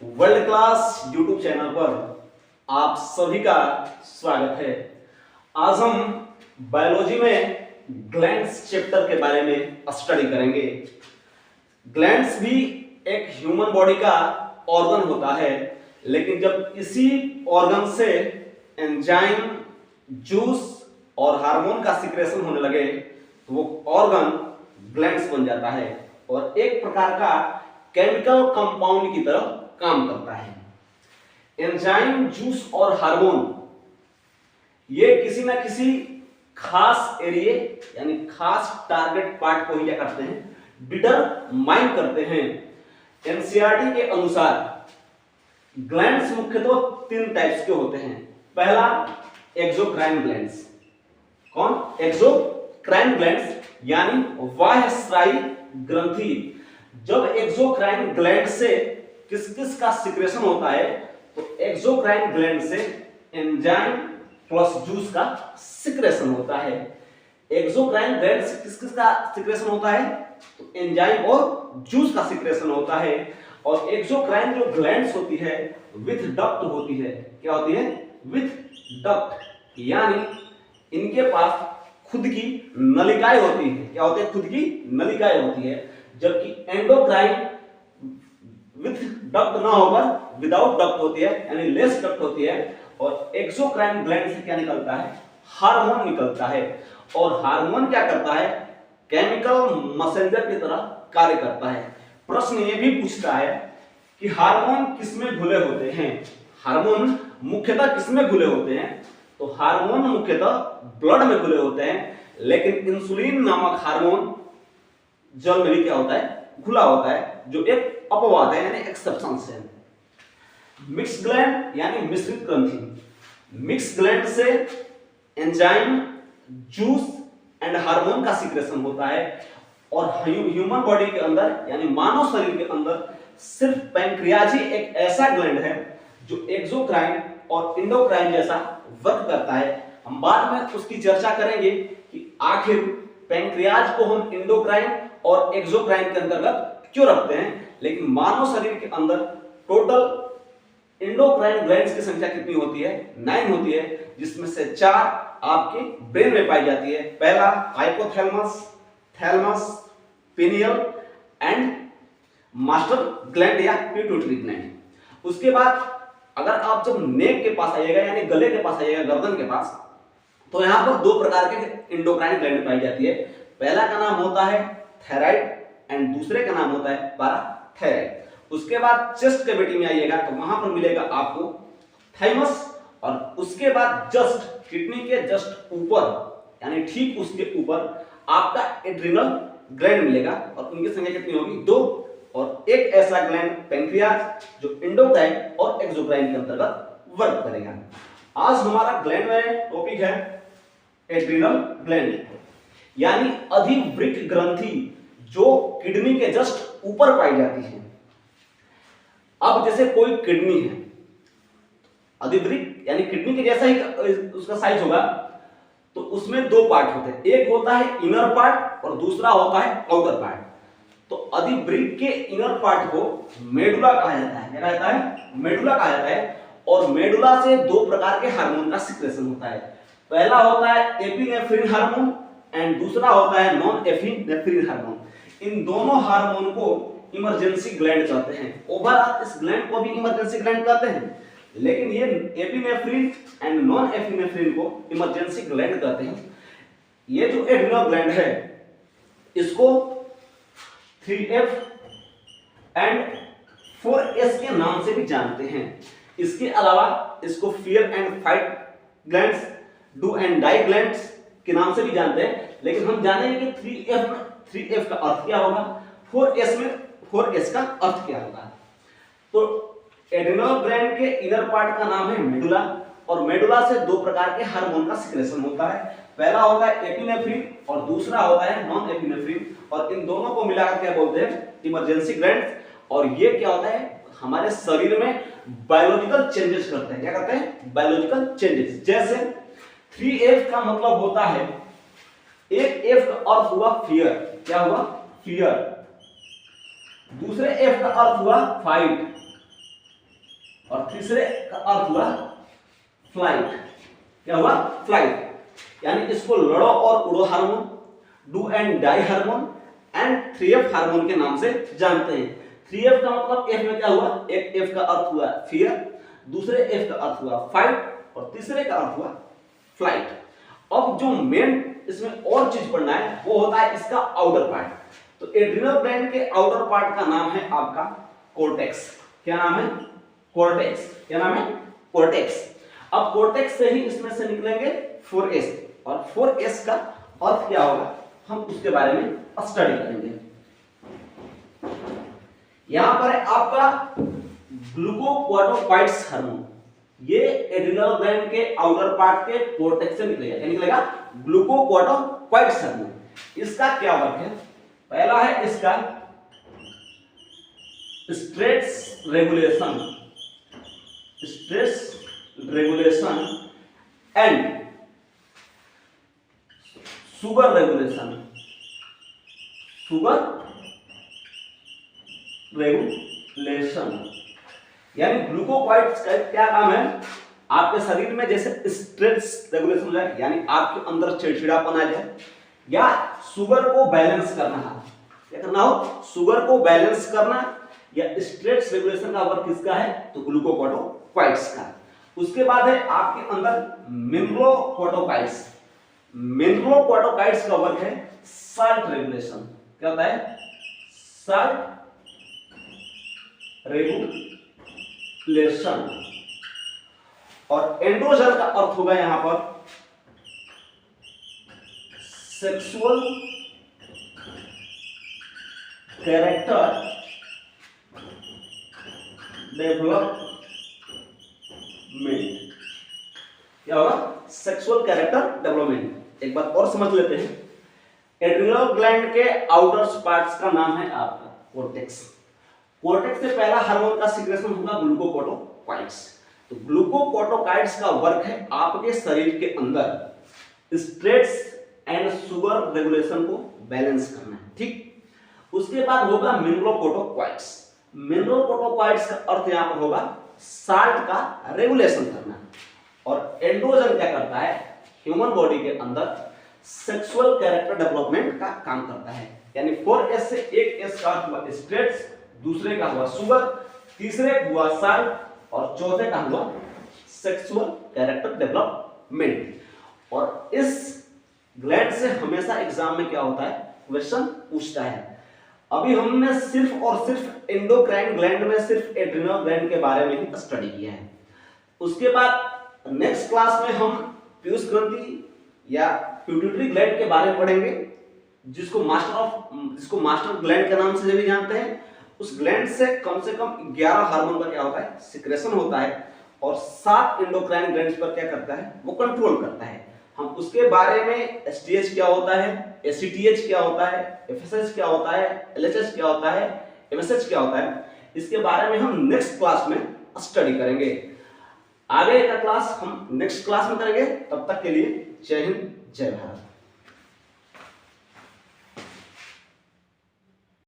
World class YouTube channel पर आप सभी का स्वागत है। आज हम बायोलॉजी में ग्लैंड्स चैप्टर के बारे में स्टडी करेंगे। ग्लैंड्स भी एक ह्यूमन बॉडी का ऑर्गन होता है, लेकिन जब इसी ऑर्गन से एंजाइम, जूस और हार्मोन का सिक्रेशन होने लगे तो वो ऑर्गन ग्लैंड्स बन जाता है और एक प्रकार का केमिकल कंपाउंड की तरह काम करता है। एंजाइम, जूस और हार्मोन ये किसी ना किसी खास एरिया यानी खास टारगेट पार्ट को ही क्या करते हैं, डिटरमाइन करते हैं। एनसीईआरटी के अनुसार ग्लैंड्स मुख्यतः तीन टाइप्स के होते हैं। पहला एक्सोक्राइन ग्लैंड्स। कौन? एक्सोक्राइन ग्लैंड्स यानी बाह्यस्रावी ग्रंथि। जब एक्सोक्राइन ग्लैंड से किस किस का सिक्रेशन होता है तो एक्सोक्राइन ग्लैंड से एंजाइम प्लस जूस का सिक्रेशन होता है। एक्सोक्राइन ग्लैंड से किस किस का सिक्रेशन होता है तो एंजाइम और जूस का सिक्रेशन होता है। और एक्सोक्राइन जो ग्लैंड्स होती है विथ डक्ट होती है। क्या होती है? विथ डक्ट, यानी इनके पास खुद की नलिकाएं होती है। क्या होती है? खुद की नलिकाएं होती है। जबकि एंडोक्राइन विथ डक्ट ना होकर विदाउट डक्ट होती है, यानी लेस डक्ट होती है। और एक्सोक्राइन ग्लैंड से क्या निकलता है? हार्मोन निकलता है। और हार्मोन क्या करता है? केमिकल मैसेंजर की तरह कार्य करता है। प्रश्न ये भी पूछता है कि हार्मोन किसमें घुले होते हैं? हार्मोन मुख्यतः किसमें घुले होते हैं? तो हार्मोन मुख्यतः ब्लड में घुले होते हैं, लेकिन इंसुलिन नामक हार्मोन जल में भी क्या होता है? घुला होता है, जो एक अपवाद है, यानी एक्सेप्शन है। मिक्स ग्लैंड यानी मिश्रित ग्रंथि। मिक्स ग्लैंड से एंजाइम, जूस एंड हार्मोन का सिक्रेशन होता है। और ह्यूमन बॉडी के अंदर यानी मानव शरीर के अंदर सिर्फ पैंक्रियाज ही एक ऐसा ग्लैंड है जो एक्सोक्राइन और इंडोक्राइन जैसा वर्क करता है। हम बाद में उसकी चर्चा करेंगे कि आखिर पैंक्रियाज को हम इंडोक्राइन और एक्सोक्राइन के अंतर्गत क्यों रखते हैं। लेकिन मानव शरीर के अंदर टोटल इंडोक्राइन ग्लैंड्स की संख्या कितनी होती है? 9 होती है, जिसमें से 4 आपके ब्रेन में पाई जाती है। पहला hypothalamus, thalamus, pineal and master gland या पिट्यूटरी ग्लैंड। उसके बाद अगर आप जब नेक के पास आइएगा यानी गले के पास आइएगा, गर्दन के पास, तो यहां पर 2 प्रकार के इंडोक्राइन ग्लैंड पाई जाती है। पहला का नाम होता है थायराइड एंड दूसरे का नाम होता है पैराथायराइड। उसके बाद चेस्ट कैविटी में आइएगा तो वहां पर मिलेगा आपको थाइमस। और उसके बाद जस्ट किडनी के जस्ट ऊपर यानी ठीक उसके ऊपर आपका एड्रिनल ग्लैंड मिलेगा। और उनकी संख्या कितनी होगी? 2। और एक ऐसा ग्लैंड पैंक्रियाज जो इंडोक्राइन और एक्सोक्राइन के अंतर्गत वर्क करेगा। आज हमारा ग्लैंड में टॉपिक है एड्रिनल ग्लैंड यानी अधिवृक्क ग्रंथि, जो किडनी के जस्ट ऊपर पाई जाती है। अब जैसे कोई किडनी है, अधिवृक्क यानी किडनी के जैसा ही उसका साइज होगा, तो उसमें 2 पार्ट होते हैं। एक होता है इनर पार्ट और दूसरा होता है आउटर पार्ट। तो अधिवृक्क के इनर पार्ट को मेडुला कहा जाता है। क्या कहता है? मेडुला कहा जाता है। और मेडुला से 2 प्रकार के हार्मोन का सिक्रेशन होता है। पहला होता है एपिनेफ्रिन हार्मोन एंड दूसरा होता है नॉन एपिनेफ्रिन हार्मोन। इन दोनों हार्मोन को इमरजेंसी ग्लैंड कहते हैं। ओवरऑल इस ग्लैंड को भी इमरजेंसी ग्लैंड कहते हैं, लेकिन ये एपिनेफ्रिन एंड नॉन एपिनेफ्रिन को इमरजेंसी ग्लैंड कहते हैं। ये जो एड्रिनल ग्लैंड है इसको 3F एंड 4S के नाम से भी जानते हैं। इसके अलावा इसको fear and fight glands, do and die glands के नाम से भी जानते हैं। लेकिन हम जानेंगे कि 3F में 3F का अर्थ क्या होगा, 4S में 4S का अर्थ क्या होगा। तो एड्रिनल ग्लैंड के इनर पार्ट का नाम है मेडुला। और मेडुला से 2 प्रकार के हार्मोन का सिक्रेशन होता है। पहला होता है एपिनेफ्रिन और दूसरा होता है नॉन एपिनेफ्रिन। और इन दोनों को मिलाकर क्या बोलते हैं? Emergency gland. और ये क्या होता है? हमारे शरीर में बायोलॉजिकल चेंजेस करते हैं। क्या करते हैं? Biological changes. जैसे 3F का मतलब होता है, एक F का अर्थ हुआ फियर। क्या हुआ? फियर। दूसरे एफ का अर्थ हुआ फाइट, तीसरे का अर्थ हुआ फ्लाइट। क्या हुआ? फ्लाइट। यानी इसको लड़ो और उड़ो hormone, do and die hormone and 3F hormone के नाम से जानते हैं। 3F का मतलब F में क्या हुआ? एक F का अर्थ हुआ फियर, दूसरे F का अर्थ हुआ फाइट और तीसरे का अर्थ हुआ फ्लाइट। अब जो मेन इसमें और चीज पढ़ना है वो होता है इसका आउटर पार्ट। तो एड्रिनल ग्लैंड के आउटर पार्ट का नाम है आपका कोर्टेक्स। क्या नाम है? कोर्टेक्स। क्या नाम है? कोर्टेक्स। अब कोर्टेक्स से ही इसमें से निकलेंगे 4S और 4S का अर्थ क्या होगा हम उसके बारे में स्टडी करेंगे। यहां पर है आपका ग्लूकोकोर्टिकोइड्स हार्मोन। ये एड्रिनल ग्लैंड के आउटर पार्ट के कोर्टेक्स से निकलेगा। क्या निकलेगा? Glucocorticoids hormone. इसका क्या वर्क है? पहला है इसका stress regulation, stress regulation and sugar regulation, sugar regulation. यानी ग्लूकोकोर्टिकोइड्स का क्या काम है? आपके शरीर में जैसे स्ट्रेस रेगुलेशन हो जाए, यानी आपके अंदर चिड़चिड़ापन आ जाए या शुगर को बैलेंस करना है, क्या करना हो? शुगर को बैलेंस करना या स्ट्रेस रेगुलेशन का वर्क किसका है? तो ग्लूकोकोर्टिकोइड्स का। उसके बाद है आपके अंदर मिनरलोकोर्टिकोइड्स। मिनरलोकोर्टिकोइड्स का वर्क है साल्ट रेगुलेशन। क्या होता है? Salt regulation. और एंड्रोजन का अर्थ होगा यहां पर सेक्सुअल कैरेक्टर डेवलपमेंट। क्या होगा? Sexual character development. एक बात और समझ लेते हैं। एड्रिनल ग्लैंड के आउटर पार्ट्स का नाम है आपका कोर्टेक्स। कोर्टेक्स से पहला हार्मोन का सीक्रेशन होगा ग्लूकोकोर्टिकोइड्स। तो ग्लूकोकोर्टिकोइड्स का वर्क है आपके शरीर के अंदर स्ट्रेस एंड शुगर रेगुलेशन को बैलेंस करना है। ठीक। उसके बाद होगा मिनरलोकोर्टिकोइड्स। मिनरलोकोर्टिकोइड्स का अर्थ यहां पर होगा साल्ट का रेगुलेशन करना। और एंड्रोजन क्या करता है? ह्यूमन बॉडी के अंदर सेक्सुअल कैरेक्टर डेवलपमेंट का काम करता है। यानी 4S से एक S का अर्थ हुआ स्ट्रेस, दूसरे का हुआ शुगर, तीसरे हुआ साल्ट और चौथे का हुआ सेक्सुअल कैरेक्टर डेवलपमेंट। और इस ग्लैंड से हमेशा एग्जाम में क्या होता है? क्वेश्चन पूछता है। अभी हमने सिर्फ और सिर्फ एंडोक्राइन ग्लैंड में सिर्फ एड्रिनल ग्लैंड के बारे में ही स्टडी किया है। उसके बाद नेक्स्ट क्लास में हम पीयूष ग्रंथि या पिट्यूटरी ग्लैंड के बारे में पढ़ेंगे, जिसको मास्टर ग्लैंड के नाम से भी जानते हैं। उस ग्लैंड से कम 11 हार्मोन का क्या होता है? सिक्रेशन होता है और 7 एंडोक्राइन ग्लैंड्स पर क्या करता है? वो कंट्रोल करता है। हम उसके बारे में STH क्या होता है, ACTH क्या होता है, FSH क्या होता है, LHS क्या होता है, MSH क्या होता है, इसके बारे में हम नेक्स्ट क्लास में स्टडी करेंगे। आगे का क्लास हम नेक्स्ट क्लास में करेंगे। तब तक के लिए जय हिंद, जय भारत।